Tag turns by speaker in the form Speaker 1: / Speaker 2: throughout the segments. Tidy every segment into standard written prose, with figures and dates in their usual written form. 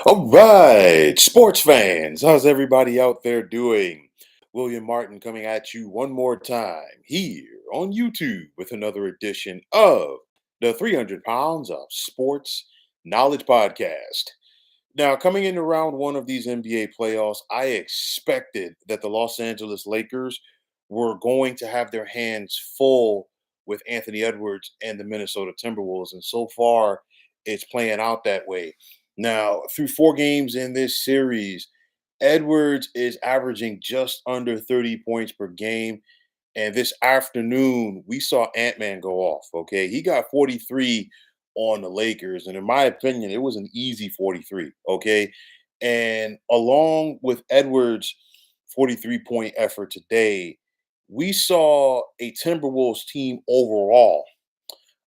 Speaker 1: All right, sports fans, how's everybody out there doing? William Martin coming at you one more time here on YouTube with another edition of the 300 Pounds of Sports Knowledge Podcast. Now, coming into round one of these NBA playoffs, I expected that the Los Angeles Lakers were going to have their hands full with Anthony Edwards and the Minnesota Timberwolves. And so far, it's playing out that way. Now, through four games in this series, Edwards is averaging just under 30 points per game. And this afternoon, we saw Ant Man go off. Okay. He got 43 on the Lakers. And in my opinion, it was an easy 43. Okay. And along with Edwards' 43-point effort today, we saw a Timberwolves team overall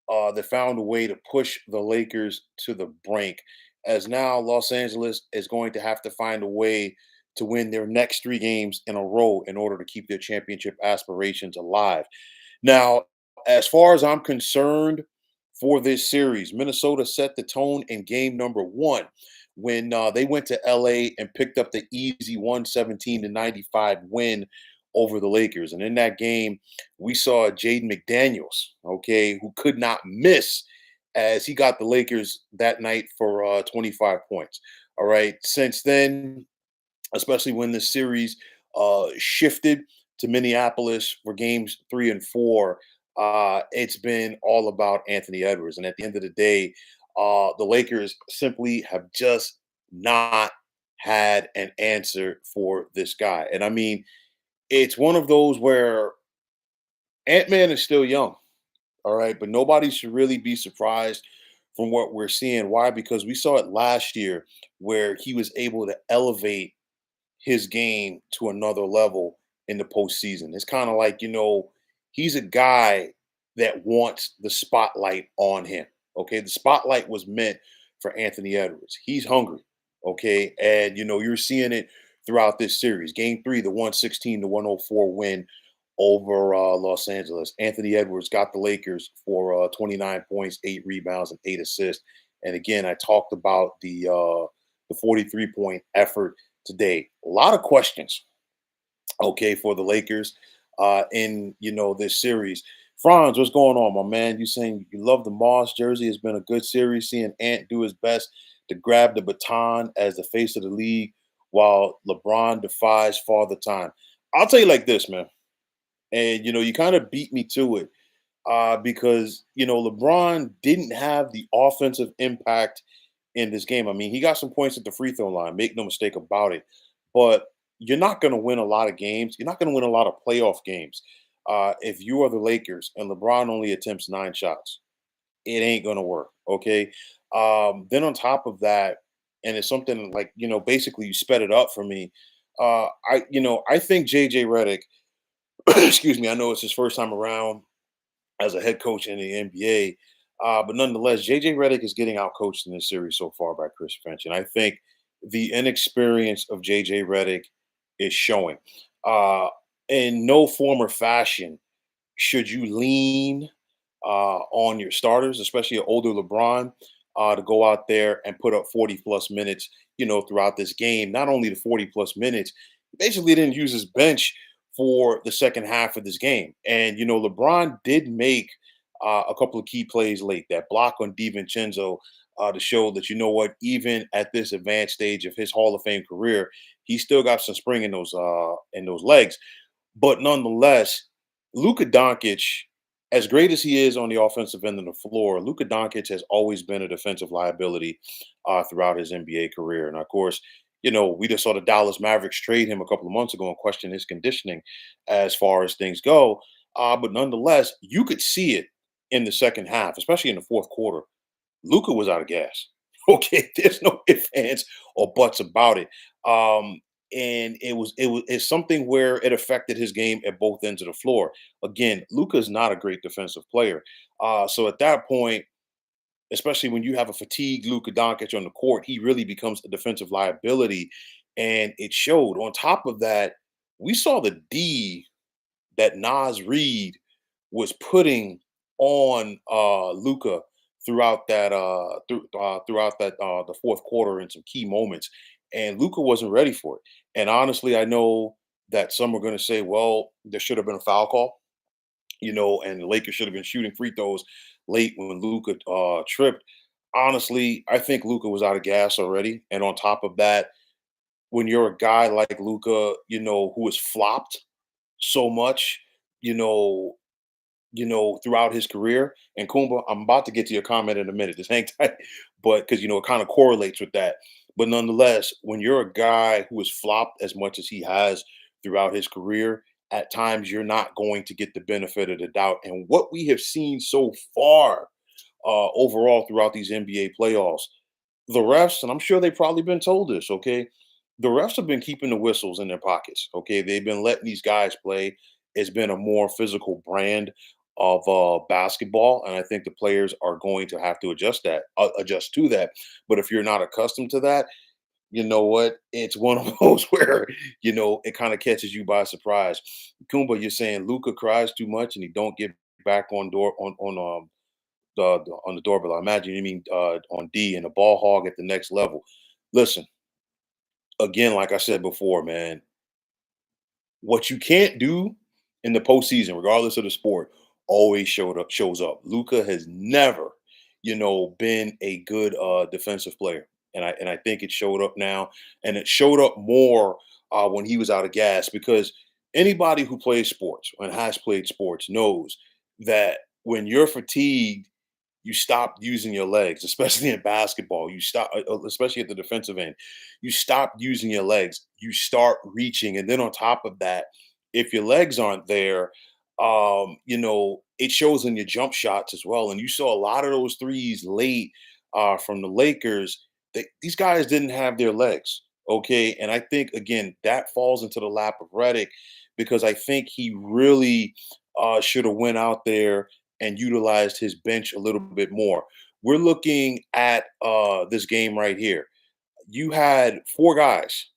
Speaker 1: that found a way to push the Lakers to the brink. As now Los Angeles is going to have to find a way to win their next three games in a row in order to keep their championship aspirations alive. Now, as far as I'm concerned, for this series, Minnesota set the tone in game number one when they went to LA and picked up the easy 117-95 win over the Lakers. And in that game, we saw Jaden McDaniels, okay, who could not miss as he got the Lakers that night for 25 points. All right. Since then, especially when the series shifted to Minneapolis for games three and four, it's been all about Anthony Edwards. And at the end of the day, the Lakers simply have just not had an answer for this guy. And I mean, it's one of those where Ant Man is still young, all right, but nobody should really be surprised from what we're seeing. Why? Because we saw it last year where he was able to elevate his game to another level in the postseason. It's kind of like, he's a guy that wants the spotlight on him. Okay. The spotlight was meant for Anthony Edwards. He's hungry. Okay. And, you're seeing it throughout this series. Game three, the 116 to 104 win over Los Angeles. Anthony Edwards got the Lakers for 29 points, 8 rebounds, and 8 assists. And again, I talked about the 43-point effort today. A lot of questions, okay, for the Lakers in this series. Franz, what's going on, my man? You saying you love the Moss jersey? It's been a good series. Seeing Ant do his best to grab the baton as the face of the league, while LeBron defies father time. I'll tell you like this, man. And you kind of beat me to it because LeBron didn't have the offensive impact in this game. I mean, he got some points at the free throw line, make no mistake about it. But you're not going to win a lot of games. You're not going to win a lot of playoff games if you are the Lakers and LeBron only attempts 9 shots. It ain't going to work. Okay. Then on top of that, and it's something like basically you sped it up for me. I think JJ Redick. Excuse me. I know it's his first time around as a head coach in the NBA. But nonetheless, JJ Redick is getting out coached in this series so far by Chris Finch. And I think the inexperience of JJ Redick is showing. In no form or fashion should you lean on your starters, especially an older LeBron, to go out there and put up 40 plus minutes, throughout this game. Not only the 40 plus minutes, he basically didn't use his bench for the second half of this game. And, LeBron did make a couple of key plays late. That block on DiVincenzo to show that, even at this advanced stage of his Hall of Fame career, he still got some spring in those legs. But nonetheless, Luka Doncic, as great as he is on the offensive end of the floor, Luka Doncic has always been a defensive liability throughout his NBA career. And of course, we just saw the Dallas Mavericks trade him a couple of months ago and question his conditioning as far as things go. But nonetheless, you could see it in the second half, especially in the fourth quarter. Luca was out of gas. Okay, there's no ifs, ands, or buts about it. And it's something where it affected his game at both ends of the floor. Again, Luca is not a great defensive player. So at that point, especially when you have a fatigued Luka Doncic on the court, he really becomes a defensive liability, and it showed. On top of that, we saw the D that Nas Reed was putting on Luca throughout that the fourth quarter in some key moments, and Luka wasn't ready for it. And honestly, I know that some are going to say, well, there should have been a foul call, and the Lakers should have been shooting free throws late when Luka tripped. Honestly, I think Luka was out of gas already, and on top of that, when you're a guy like Luka, who has flopped so much, you know, throughout his career. And Kumba, I'm about to get to your comment in a minute. Just hang tight, but because it kind of correlates with that. But nonetheless, when you're a guy who has flopped as much as he has throughout his career, at times you're not going to get the benefit of the doubt. And what we have seen so far, overall throughout these NBA playoffs, the refs, and I'm sure they've probably been told this, okay? The refs have been keeping the whistles in their pockets, okay? They've been letting these guys play. It's been a more physical brand of basketball, and I think the players are going to have to adjust to that. But if you're not accustomed to that, you know what? It's one of those where it kind of catches you by surprise. Kumba, you're saying Luca cries too much and he don't get back on door on on the doorbell. I imagine you mean on D and the ball hog at the next level. Listen, again, like I said before, man, what you can't do in the postseason, regardless of the sport, always shows up. Luca has never, been a good defensive player, and I think it showed up now, and it showed up more when he was out of gas because anybody who plays sports and has played sports knows that when you're fatigued you stop using your legs, especially in basketball. You stop, especially at the defensive end. You stop using your legs. You start reaching, and then on top of that, if your legs aren't there, it shows in your jump shots as well. And you saw a lot of those threes late from the Lakers. These guys didn't have their legs. Okay, and I think again that falls into the lap of Reddick because I think he really should have went out there and utilized his bench a little bit more. We're looking at this game right here. You had four guys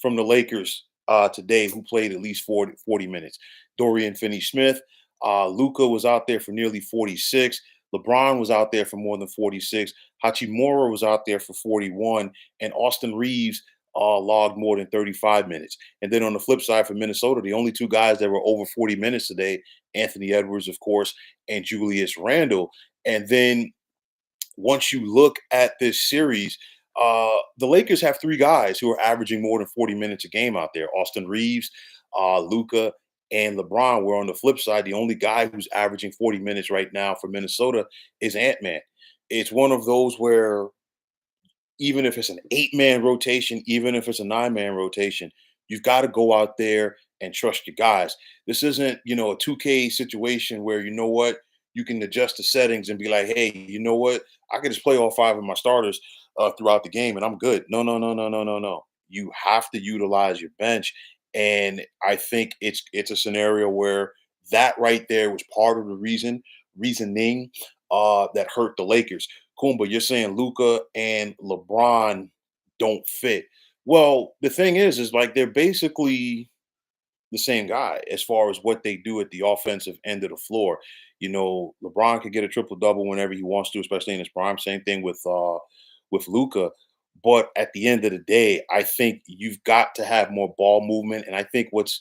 Speaker 1: from the Lakers today who played at least 40 minutes. Dorian Finney-Smith, Luca was out there for nearly 46. LeBron was out there for more than 46. Hachimura was out there for 41, and Austin Reeves logged more than 35 minutes. And then on the flip side for Minnesota, the only two guys that were over 40 minutes today, Anthony Edwards, of course, and Julius Randle. And then once you look at this series, the Lakers have three guys who are averaging more than 40 minutes a game out there. Austin Reeves, Luca, and LeBron. Where on the flip side, the only guy who's averaging 40 minutes right now for Minnesota is Ant-Man. It's one of those where even if it's an 8-man rotation, even if it's a 9-man rotation, you've got to go out there and trust your guys. This isn't, a 2K situation where you know what, you can adjust the settings and be like, hey, you know what, I can just play all five of my starters throughout the game and I'm good. No, no, no, no, no, no, no. You have to utilize your bench, and I think it's a scenario where that right there was part of the reasoning that hurt the Lakers. Kumba, you're saying Luca and LeBron don't fit. Well, the thing is like they're basically the same guy as far as what they do at the offensive end of the floor. LeBron could get a triple double whenever he wants to, especially in his prime. Same thing with Luca. But at the end of the day, I think you've got to have more ball movement. And I think what's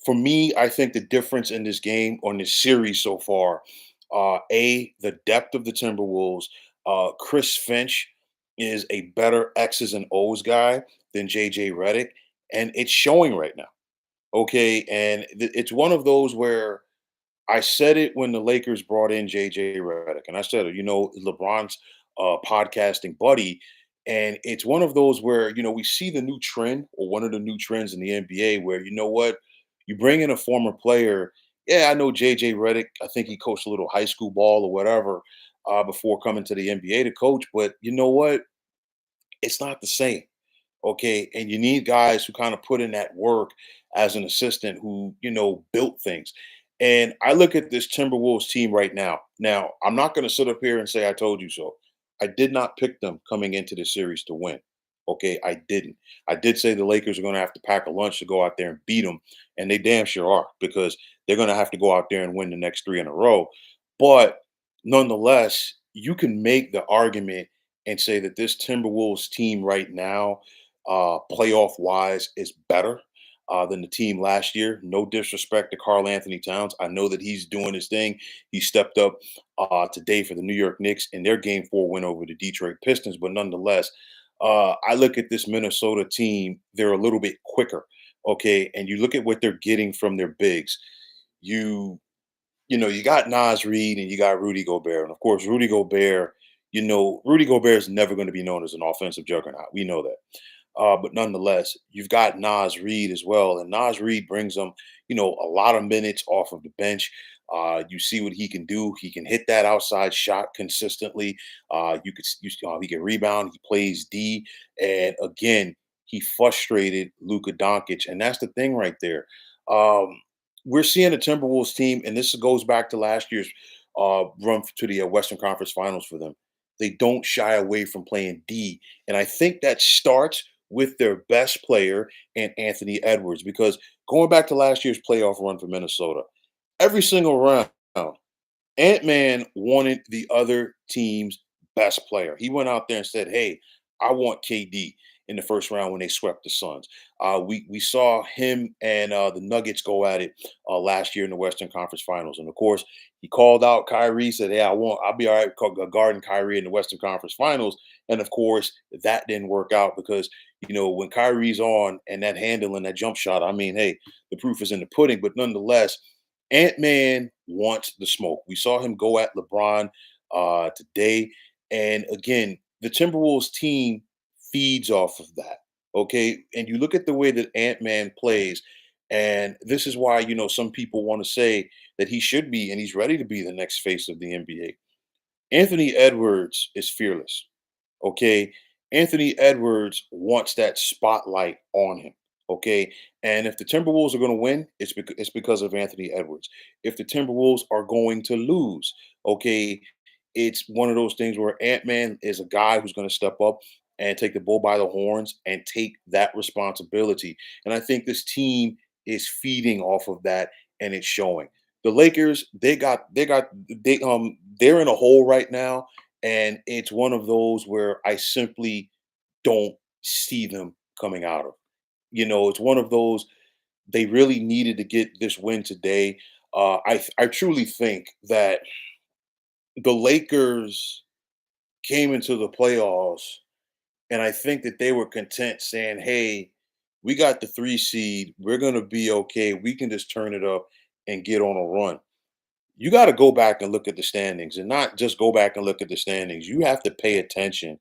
Speaker 1: for me, I think the difference in this game on this series so far, the depth of the Timberwolves. Chris Finch is a better X's and O's guy than JJ Redick, and it's showing right now. Okay, and it's one of those where I said it when the Lakers brought in JJ Redick, and I said it, LeBron's podcasting buddy. And it's one of those where, we see the new trend or one of the new trends in the NBA where, you know what, you bring in a former player. Yeah, I know JJ Redick. I think he coached a little high school ball or whatever before coming to the NBA to coach. But you know what? It's not the same. Okay. And you need guys who kind of put in that work as an assistant who, built things. And I look at this Timberwolves team right now. Now, I'm not going to sit up here and say I told you so. I did not pick them coming into the series to win. Okay, I didn't. I did say the Lakers are going to have to pack a lunch to go out there and beat them, and they damn sure are because they're going to have to go out there and win the next three in a row. But Nonetheless, you can make the argument and say that this Timberwolves team right now, playoff wise, is better than the team last year. No disrespect to Carl Anthony Towns. I know that he's doing his thing. He stepped up today for the New York Knicks in their game 4 win over the Detroit Pistons. But nonetheless, I look at this Minnesota team, they're a little bit quicker. Okay. And you look at what they're getting from their bigs. You you got Nas Reed and you got Rudy Gobert. And of course, Rudy Gobert is never going to be known as an offensive juggernaut. We know that. But nonetheless, you've got Nas Reed as well. And Nas Reed brings them, a lot of minutes off of the bench. You see what he can do. He can hit that outside shot consistently. He can rebound. He plays D. And again, he frustrated Luka Doncic. And that's the thing right there. We're seeing a Timberwolves team, and this goes back to last year's run to the Western Conference Finals for them. They don't shy away from playing D, and I think that starts with their best player and Anthony Edwards. Because going back to last year's playoff run for Minnesota, every single round, Ant Man wanted the other team's best player. He went out there and said, "Hey, I want KD." In the first round when they swept the Suns, we saw him and the Nuggets go at it last year in the Western Conference Finals, and of course he called out Kyrie, said, "Hey, I'll be all right guarding Kyrie in the Western Conference Finals," and of course that didn't work out because when Kyrie's on and that handling that jump shot, I mean, hey, the proof is in the pudding. But nonetheless, Ant Man wants the smoke. We saw him go at LeBron today. And again, the Timberwolves team feeds off of that. Okay. And you look at the way that Ant Man plays. And this is why, some people want to say that he should be and he's ready to be the next face of the NBA. Anthony Edwards is fearless. Okay. Anthony Edwards wants that spotlight on him. Okay. And if the Timberwolves are going to win, it's because of Anthony Edwards. If the Timberwolves are going to lose, okay, it's one of those things where Ant Man is a guy who's going to step up and take the bull by the horns and take that responsibility. And I think this team is feeding off of that and it's showing. The Lakers, they're in a hole right now, and it's one of those where I simply don't see them coming out of. It's one of those they really needed to get this win today. I truly think that the Lakers came into the playoffs, and I think that they were content saying, "Hey, we got the 3 seed. We're gonna be okay. We can just turn it up and get on a run." You got to go back and look at the standings, and not just go back and look at the standings. You have to pay attention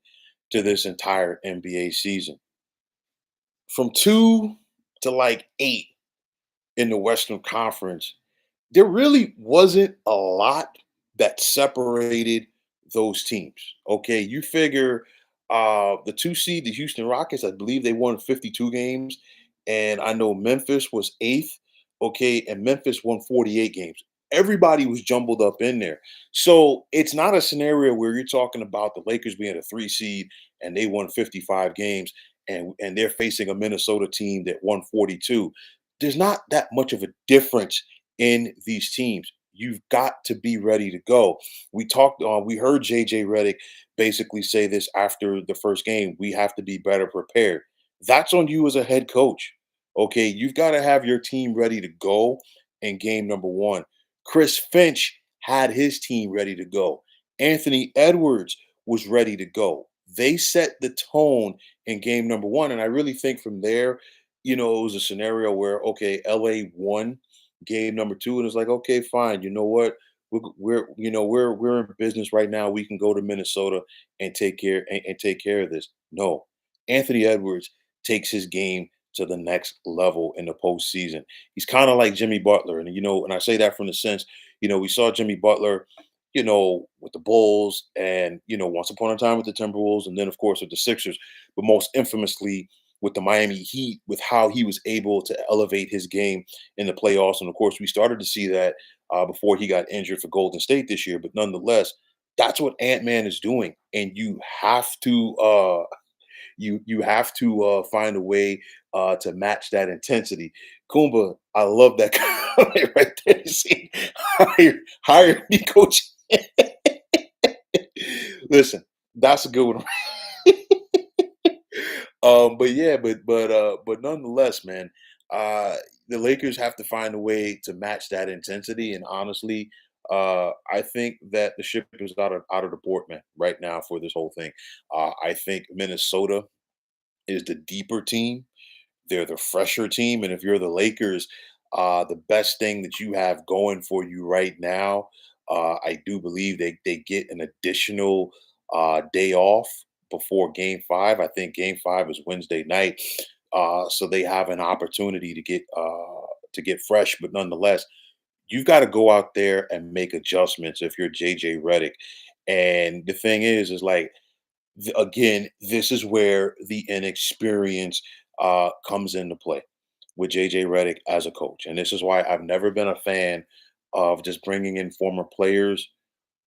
Speaker 1: to this entire NBA season. From 2 to like 8 in the Western Conference, there really wasn't a lot that separated those teams. Okay, you figure the 2 seed, the Houston Rockets, I believe they won 52 games, and I know Memphis was eighth. Okay, and Memphis won 48 games. Everybody was jumbled up in there, so it's not a scenario where you're talking about the Lakers being a 3 seed and they won 55 games, and they're facing a Minnesota team that won 42. There's not that much of a difference in these teams. You've got to be ready to go. We heard JJ Redick basically say this after the first game. We have to be better prepared. That's on you as a head coach. Okay. You've got to have your team ready to go in game number one. Chris Finch had his team ready to go. Anthony Edwards was ready to go. They set the tone in game number one. And I really think from there, it was a scenario where, okay, LA won game number two, and it's like, okay, fine. You know what? We're in business right now. We can go to Minnesota and take care of this. No, Anthony Edwards takes his game to the next level in the postseason. He's kind of like Jimmy Butler, and I say that from the sense, we saw Jimmy Butler, with the Bulls, and once upon a time with the Timberwolves, and then of course with the Sixers, but most infamously with the Miami Heat, with how he was able to elevate his game in the playoffs. And of course, we started to see that before he got injured for Golden State this year. But nonetheless, that's what Ant Man is doing, and you have to find a way to match that intensity. Kumba, I love that comment right there. See, hire me, coach. Listen, that's a good one. But yeah, but nonetheless, man, uh, the Lakers have to find a way to match that intensity. And honestly, I think that the ship is out of the port, man, right now for this whole thing. I think Minnesota is the deeper team. They're the fresher team, and if you're the Lakers, the best thing that you have going for you right now, I do believe they get an additional day off before Game Five. I think Game Five is Wednesday night, so they have an opportunity to get fresh. But nonetheless, you've got to go out there and make adjustments if you're JJ Redick. And the thing is like again, this is where the inexperience comes into play with JJ Redick as a coach. And this is why I've never been a fan of just bringing in former players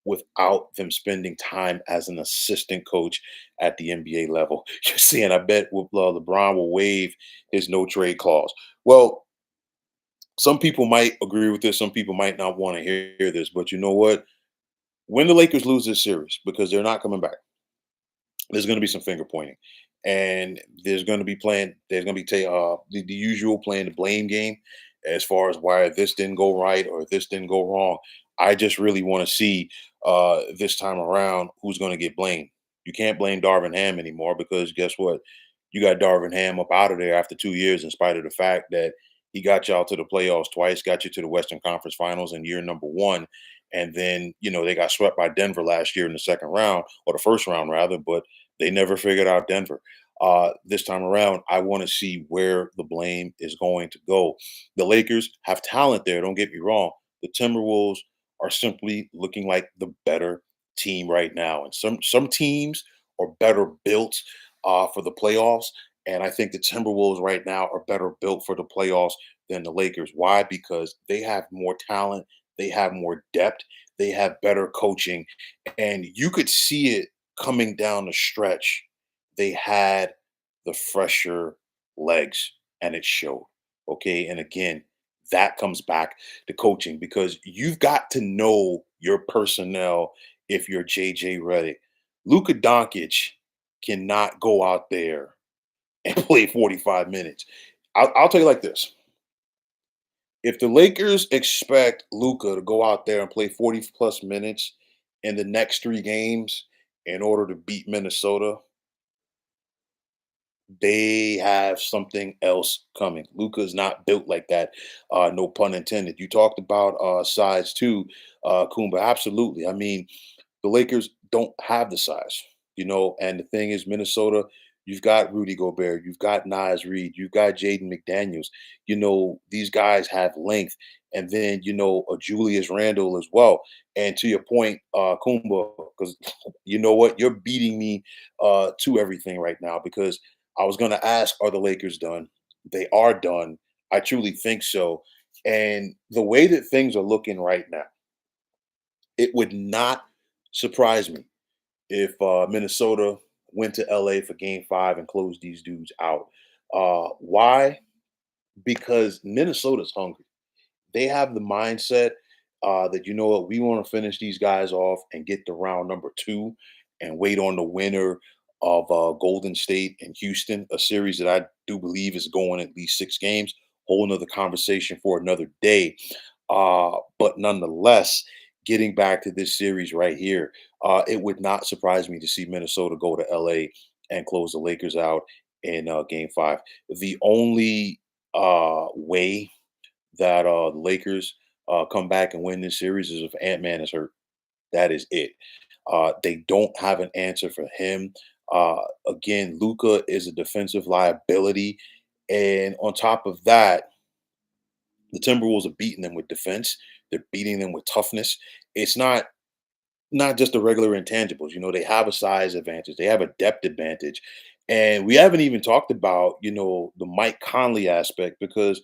Speaker 1: without them spending time as an assistant coach at the NBA level. You're seeing, I bet LeBron will waive his no trade clause. Well, some people might agree with this, some people might not want to hear this, but you know what? When the Lakers lose this series, because they're not coming back, there's going to be some finger pointing, and there's going to be the usual playing the blame game as far as why this didn't go right or this didn't go wrong. I just really want to see this time around who's going to get blamed. You can't blame Darvin Ham anymore because guess what? You got Darvin Ham up out of there after 2 years, in spite of the fact that he got y'all to the playoffs twice, got you to the Western Conference Finals in year number one. And then, they got swept by Denver last year in the second round, or the first round rather, but they never figured out Denver. This time around, I want to see where the blame is going to go. The Lakers have talent there. Don't get me wrong. The Timberwolves are simply looking like the better team right now, and some teams are better built for the playoffs. And I think the Timberwolves right now are better built for the playoffs than the Lakers. Why? Because they have more talent, they have more depth, they have better coaching, and you could see it coming down the stretch. They had the fresher legs, and it showed. Okay. And again, that comes back to coaching because you've got to know your personnel if you're JJ Redick. Luka Doncic cannot go out there and play 45 minutes. I'll tell you like this. If the Lakers expect Luka to go out there and play 40 plus minutes in the next three games in order to beat Minnesota, they have something else coming. Luka's not built like that. No pun intended. You talked about size too, Kumba. Absolutely. I mean, the Lakers don't have the size, and the thing is, Minnesota, you've got Rudy Gobert, you've got Nas Reed, you've got Jaden McDaniels. These guys have length, and then a Julius Randle as well. And to your point, Kumba, because you know what, you're beating me to everything right now because I was going to ask, are the Lakers done? They are done. I truly think so. And the way that things are looking right now, it would not surprise me if Minnesota went to LA for game five and closed these dudes out. Why? Because Minnesota's hungry. They have the mindset that, you know what, we want to finish these guys off and get to round number two and wait on the winner of Golden State and Houston, a series that I do believe is going at least 6 games. Whole nother conversation for another day. But nonetheless, getting back to this series right here, it would not surprise me to see Minnesota go to LA and close the Lakers out in game five. The only way that the Lakers come back and win this series is if Ant Man is hurt. That is it. They don't have an answer for him. Again, Luca is a defensive liability, and on top of that, the Timberwolves are beating them with defense. They're beating them with toughness. It's not just the regular intangibles. They have a size advantage. They have a depth advantage, and we haven't even talked about the Mike Conley aspect because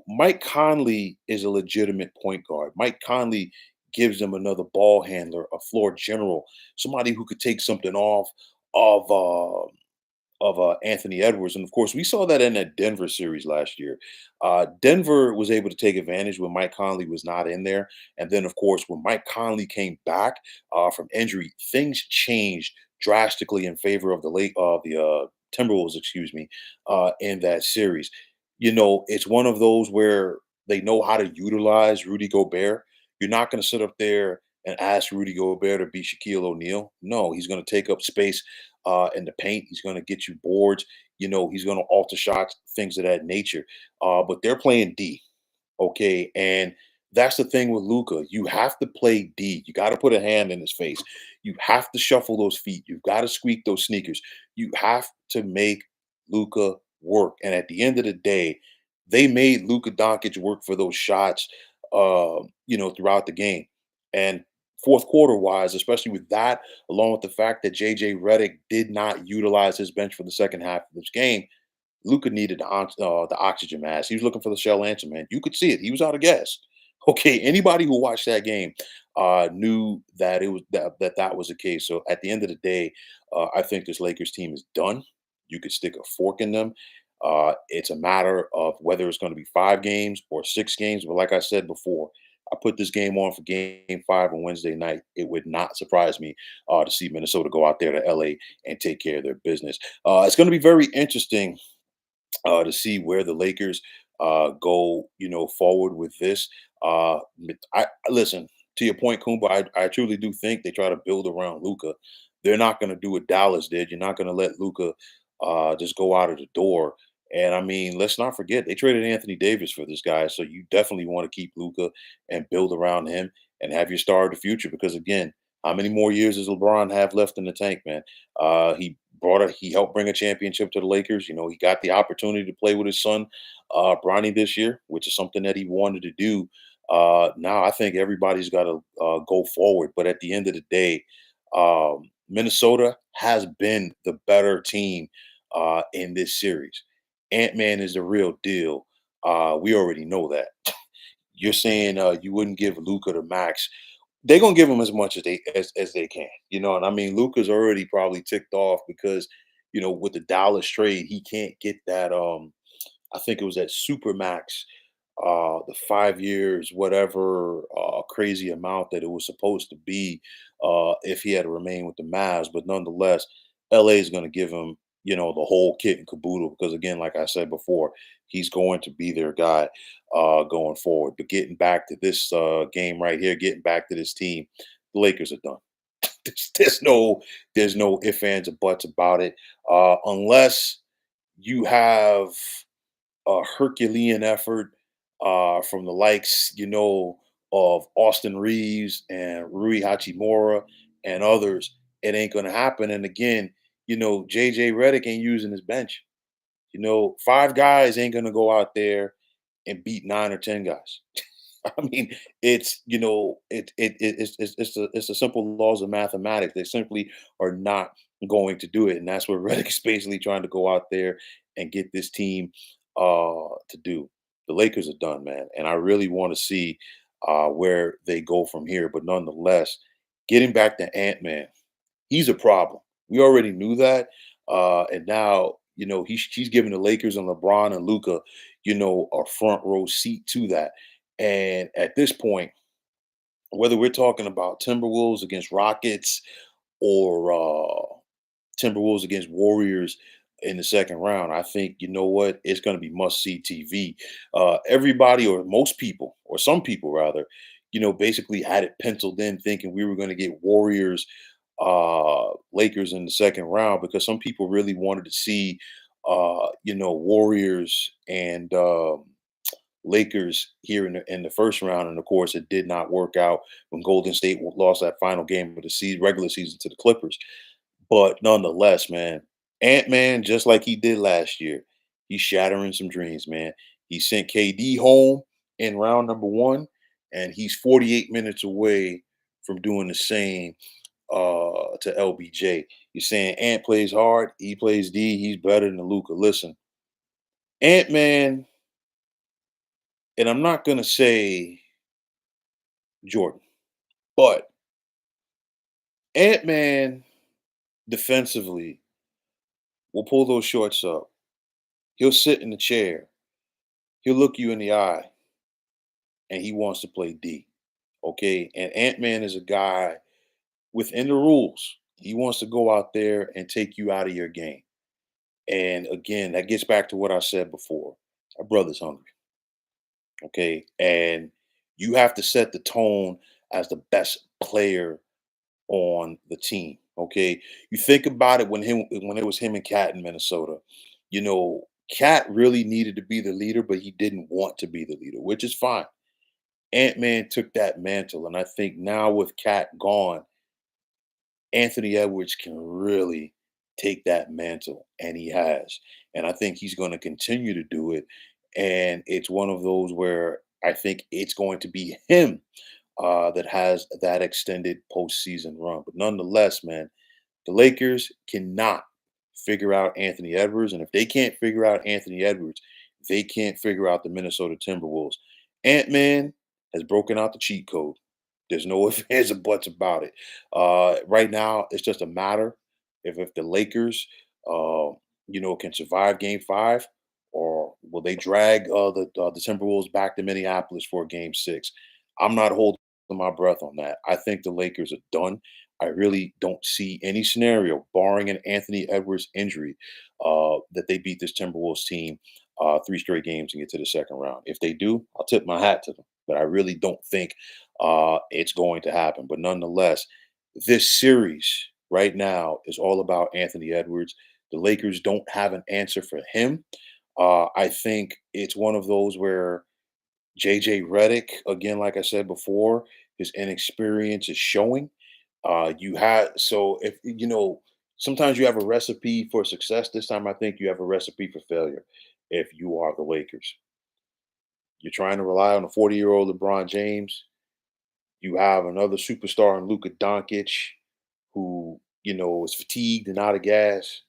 Speaker 1: Mike Conley is a legitimate point guard. Mike Conley gives them another ball handler, a floor general, somebody who could take something off of of Anthony Edwards. And of course, we saw that in that Denver series last year. Denver was able to take advantage when Mike Conley was not in there. And then, of course, when Mike Conley came back from injury, things changed drastically in favor of the Timberwolves, excuse me, in that series. It's one of those where they know how to utilize Rudy Gobert. You're not going to sit up there and ask Rudy Gobert to be Shaquille O'Neal. No, he's going to take up space in the paint. He's going to get you boards. He's going to alter shots, things of that nature. But they're playing D, okay? And that's the thing with Luca. You have to play D. You got to put a hand in his face. You have to shuffle those feet. You've got to squeak those sneakers. You have to make Luca work. And at the end of the day, they made Luka Doncic work for those shots, throughout the game. And fourth quarter wise, especially with that, along with the fact that JJ Redick did not utilize his bench for the second half of this game, Luca needed the oxygen mask. He was looking for the shell answer, man. You could see it. He was out of gas. Okay, anybody who watched that game knew that it was that was the case. So at the end of the day, I think this Lakers team is done. You could stick a fork in them. It's a matter of whether it's going to be 5 games or 6 games. But like I said before, I put this game on for Game 5 on Wednesday night. It would not surprise me to see Minnesota go out there to LA and take care of their business. It's going to be very interesting to see where the Lakers go, forward with this. I listen to your point, Kumba. I truly do think they try to build around Luca. They're not going to do what Dallas did. You're not going to let Luca just go out of the door. And I mean, let's not forget they traded Anthony Davis for this guy, so you definitely want to keep Luca and build around him and have your star of the future. Because again, how many more years does LeBron have left in the tank, man? He helped bring a championship to the Lakers. He got the opportunity to play with his son, Bronny, this year, which is something that he wanted to do. Now I think everybody's got to go forward. But at the end of the day, Minnesota has been the better team in this series. Ant Man is the real deal. We already know that. You're saying you wouldn't give Luca the max. They're gonna give him as much as they can, and I mean, Luca's already probably ticked off because, with the Dallas trade, he can't get that. I think it was that super max, the 5 years, whatever crazy amount that it was supposed to be, if he had to remain with the Mavs. But nonetheless, LA is going to give him, the whole kit and caboodle because, again, like I said before, he's going to be their guy going forward. But getting back to this game right here, getting back to this team, the Lakers are done. There's no ifs, ands, or buts about it, unless you have a Herculean effort from the likes, of Austin Reeves and Rui Hachimura and others. It ain't gonna happen. And again, JJ Redick ain't using his bench. Five guys ain't gonna go out there and beat 9 or 10 guys. I mean, it's the simple laws of mathematics. They simply are not going to do it, and that's what Reddick is basically trying to go out there and get this team to do. The Lakers are done, man, and I really want to see where they go from here. But nonetheless, getting back to Ant Man, he's a problem. We already knew that, and now he's giving the Lakers and LeBron and Luca, a front row seat to that. And at this point, whether we're talking about Timberwolves against Rockets or Timberwolves against Warriors in the second round, I think what it's going to be must see TV. Everybody, or most people, or some people rather, basically had it penciled in, thinking we were going to get Warriors, Lakers in the second round because some people really wanted to see, Warriors and Lakers here in the first round, and of course, it did not work out when Golden State lost that final game of the regular season to the Clippers. But nonetheless, man, Ant Man, just like he did last year, he's shattering some dreams, man. He sent KD home in round number one, and he's 48 minutes away from doing the same to LBJ. You're saying Ant plays hard, he plays D, he's better than Luca. Listen, Ant Man, and I'm not gonna say Jordan, but Ant Man defensively will pull those shorts up. He'll sit in the chair. He'll look you in the eye, and he wants to play D. Okay. And Ant Man is a guy within the rules. He wants to go out there and take you out of your game. And again, that gets back to what I said before. Our brother's hungry. Okay. And you have to set the tone as the best player on the team. Okay. You think about it when it was him and Cat in Minnesota. You know, Cat really needed to be the leader, but he didn't want to be the leader, which is fine. Ant-Man took that mantle. And I think now with Cat gone, Anthony Edwards can really take that mantle, and he has. And I think he's going to continue to do it. And it's one of those where I think it's going to be him that has that extended postseason run. But nonetheless, man, the Lakers cannot figure out Anthony Edwards. And if they can't figure out Anthony Edwards, they can't figure out the Minnesota Timberwolves. Ant Man has broken out the cheat code. There's no ifs, ands, or buts about it. Right now, it's just a matter if the Lakers, can survive Game 5, or will they drag the Timberwolves back to Minneapolis for Game 6. I'm not holding my breath on that. I think the Lakers are done. I really don't see any scenario, barring an Anthony Edwards injury, that they beat this Timberwolves team 3 straight games and get to the second round. If they do, I'll tip my hat to them. But I really don't think it's going to happen. But nonetheless, this series right now is all about Anthony Edwards. The Lakers don't have an answer for him. I think it's one of those where JJ Redick, again, like I said before, his inexperience is showing. You had so if sometimes you have a recipe for success. This time, I think you have a recipe for failure. If you are the Lakers, you're trying to rely on a 40-year-old LeBron James. You have another superstar in Luka Doncic, who is fatigued and out of gas,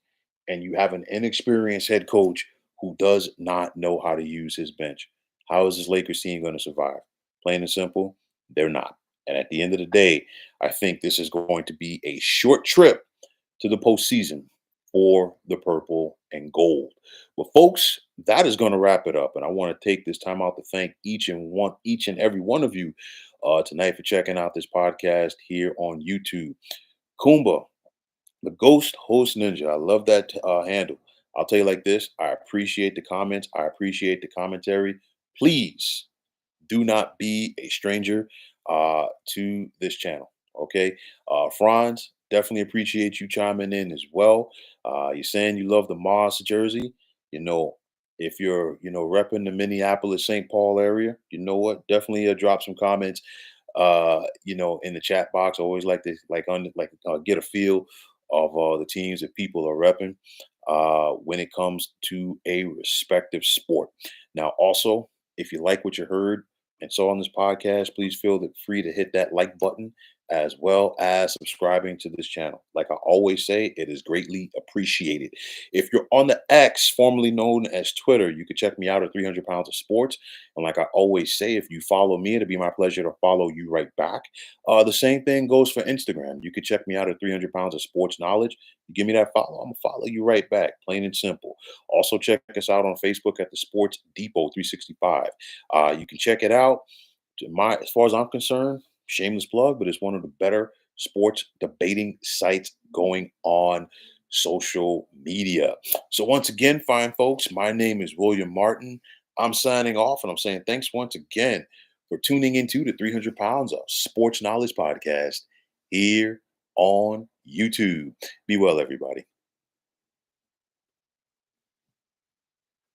Speaker 1: and you have an inexperienced head coach who does not know how to use his bench. How is this Lakers team going to survive? Plain and simple, they're not. And at the end of the day, I think this is going to be a short trip to the postseason for the purple and gold. Well, folks, that is going to wrap it up. And I want to take this time out to thank each and every one of you tonight for checking out this podcast here on YouTube. Kumba, the Ghost Host Ninja. I love that handle. I'll tell you like this. I appreciate the comments. I appreciate the commentary. Please do not be a stranger to this channel. Okay. Franz, definitely appreciate you chiming in as well. You're saying you love the Moss jersey. You know, if you're, repping the Minneapolis, St. Paul area, you know what? Definitely drop some comments, in the chat box. I always like to get a feel of the teams that people are repping when it comes to a respective sport. Now, also, if you like what you heard and saw on this podcast, please feel free to hit that like button as well as subscribing to this channel. Like I always say, it is greatly appreciated. If you're on the X, formerly known as Twitter, you can check me out at 300 Pounds of Sports. And like I always say, if you follow me, it'll be my pleasure to follow you right back. The same thing goes for Instagram. You can check me out at 300 Pounds of Sports Knowledge. You give me that follow, I'm going to follow you right back, plain and simple. Also, check us out on Facebook at the Sports Depot 365. You can check it out. As far as I'm concerned, shameless plug, but it's one of the better sports debating sites going on social media. So once again, fine folks, my name is William Martin. I'm signing off, and I'm saying thanks once again for tuning into the 300 Pounds of Sports Knowledge podcast here on YouTube. Be well, everybody.